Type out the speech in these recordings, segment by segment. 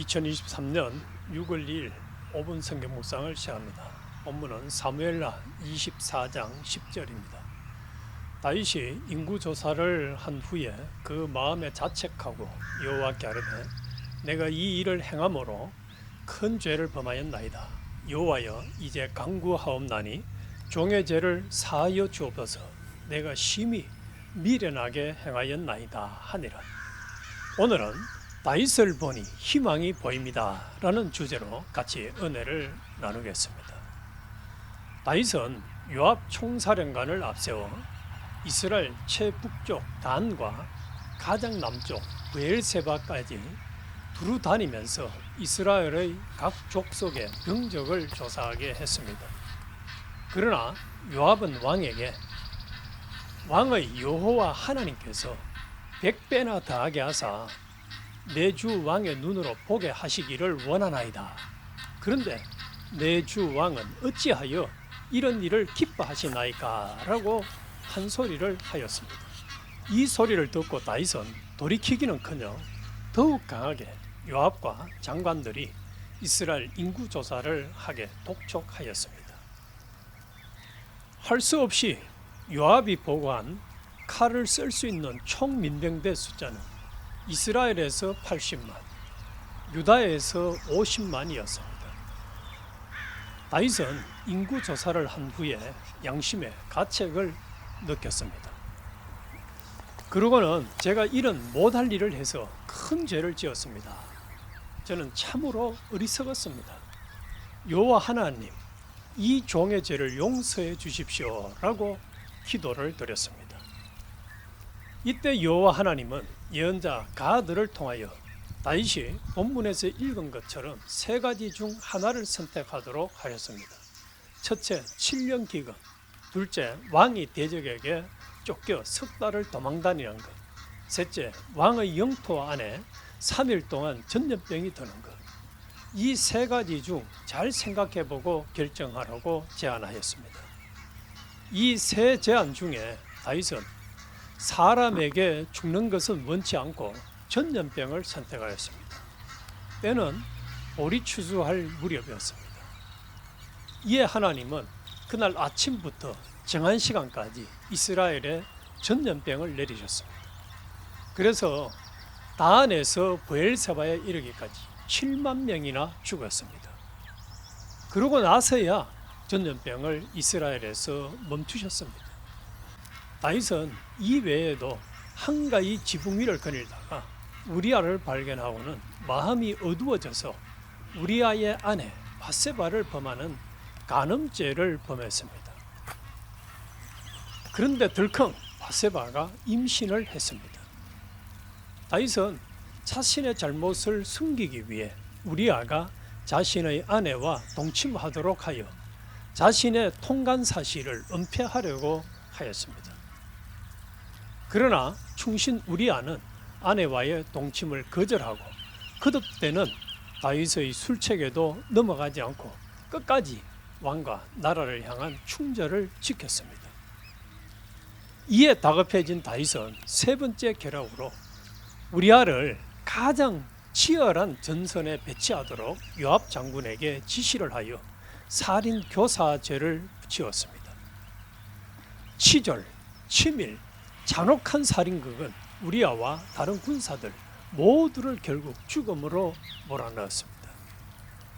2023년 6월 2일 5분 성경 묵상을 시작합니다. 본문은 사무엘하 24장 10절입니다. 다윗이 인구조사를 한 후에 그 마음에 자책하고 여호와께 아뢰되 내가 이 일을 행함으로 큰 죄를 범하였나이다. 여호와여 이제 간구하옵나니 종의 죄를 사하여 주옵소서. 내가 심히 미련하게 행하였나이다 하니라. 오늘은 다윗을 보니 희망이 보입니다 라는 주제로 같이 은혜를 나누겠습니다. 다윗은 요압 총사령관을 앞세워 이스라엘 최북쪽 단과 가장 남쪽 브엘세바까지 두루 다니면서 이스라엘의 각 족속의 병적을 조사하게 했습니다. 그러나 요압은 왕에게 왕의 여호와 하나님께서 100배나 더하게 하사 내 주 왕의 눈으로 보게 하시기를 원하나이다. 그런데 내 주 왕은 어찌하여 이런 일을 기뻐하시나이까? 라고 한 소리를 하였습니다. 이 소리를 듣고 다윗은 돌이키기는커녕 더욱 강하게 요압과 장관들이 이스라엘 인구 조사를 하게 독촉하였습니다. 할 수 없이 요압이 보고한 칼을 쓸 수 있는 총 민병대 숫자는 이스라엘에서 80만, 유다에서 50만이었습니다. 다윗은 인구 조사를 한 후에 양심의 가책을 느꼈습니다. 그러고는 제가 이런 못할 일을 해서 큰 죄를 지었습니다. 저는 참으로 어리석었습니다. 여호와 하나님, 이 종의 죄를 용서해 주십시오 라고 기도를 드렸습니다. 이때 여호와 하나님은 예언자 가드를 통하여 다윗이 본문에서 읽은 것처럼 세 가지 중 하나를 선택하도록 하였습니다. 첫째, 7년 기근. 둘째, 왕이 대적에게 쫓겨 석 달을 도망다니는 것. 셋째, 왕의 영토 안에 3일 동안 전염병이 드는 것. 이 세 가지 중 잘 생각해보고 결정하라고 제안하였습니다. 이 세 제안 중에 다윗은 사람에게 죽는 것은 원치 않고 전염병을 선택하였습니다. 때는 보리 추수할 무렵이었습니다. 이에 하나님은 그날 아침부터 정한 시간까지 이스라엘에 전염병을 내리셨습니다. 그래서 다한에서 브엘세바에 이르기까지 7만 명이나 죽었습니다. 그러고 나서야 전염병을 이스라엘에서 멈추셨습니다. 다윗은 이 외에도 한가히 지붕 위를 거닐다가 우리아를 발견하고는 마음이 어두워져서 우리아의 아내 밧세바를 범하는 간음죄를 범했습니다. 그런데 덜컹 밧세바가 임신을 했습니다. 다윗은 자신의 잘못을 숨기기 위해 우리아가 자신의 아내와 동침하도록 하여 자신의 통간 사실을 은폐하려고 하였습니다. 그러나 충신 우리아는 아내와의 동침을 거절하고 거듭되는 다윗의 술책에도 넘어가지 않고 끝까지 왕과 나라를 향한 충절을 지켰습니다. 이에 다급해진 다윗은 세 번째 계략으로 우리아를 가장 치열한 전선에 배치하도록 요압 장군에게 지시를 하여 살인 교사죄를 지었습니다. 치졸, 치밀, 잔혹한 살인극은 우리아와 다른 군사들 모두를 결국 죽음으로 몰아넣었습니다.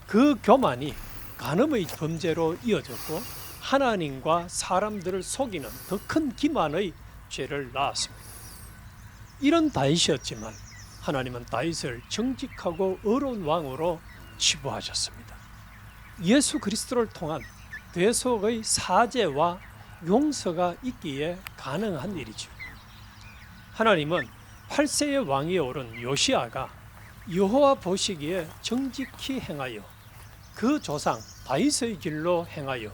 그 교만이 간음의 범죄로 이어졌고 하나님과 사람들을 속이는 더 큰 기만의 죄를 낳았습니다. 이런 다윗이었지만 하나님은 다윗을 정직하고 의로운 왕으로 치부하셨습니다. 예수 그리스도를 통한 대속의 사죄와 용서가 있기에 가능한 일이죠. 하나님은 8세의 왕위에 오른 요시아가 여호와 보시기에 정직히 행하여 그 조상 다윗의 길로 행하여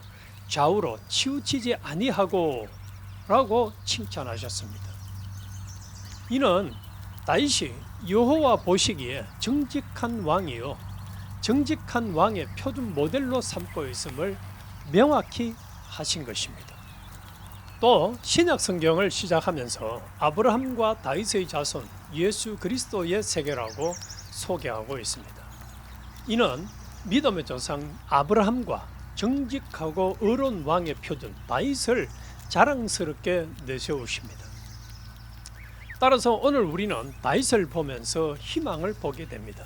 좌우로 치우치지 아니하고 라고 칭찬하셨습니다. 이는 다윗이 여호와 보시기에 정직한 왕이요 정직한 왕의 표준 모델로 삼고 있음을 명확히 하신 것입니다. 또 신약 성경을 시작하면서 아브라함과 다윗의 자손 예수 그리스도의 세계라고 소개하고 있습니다. 이는 믿음의 조상 아브라함과 정직하고 의로운 왕의 표준 다윗을 자랑스럽게 내세우십니다. 따라서 오늘 우리는 다윗을 보면서 희망을 보게 됩니다.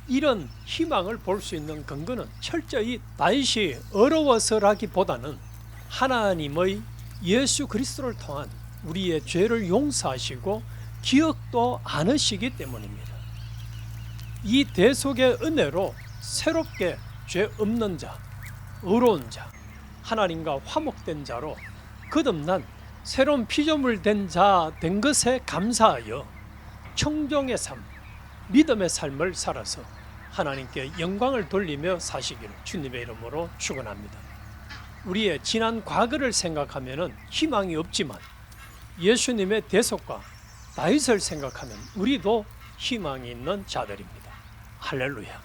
이런 희망을 볼 수 있는 근거는 철저히 다윗이 어려워서라기보다는 하나님의 예수 그리스도를 통한 우리의 죄를 용서하시고 기억도 않으시기 때문입니다. 이 대속의 은혜로 새롭게 죄 없는 자, 의로운 자, 하나님과 화목된 자로 거듭난 새로운 피조물 된 자 된 것에 감사하여 청종의 삶, 믿음의 삶을 살아서 하나님께 영광을 돌리며 사시기를 주님의 이름으로 축원합니다. 우리의 지난 과거를 생각하면 희망이 없지만 예수님의 대속과 다윗을 생각하면 우리도 희망이 있는 자들입니다. 할렐루야.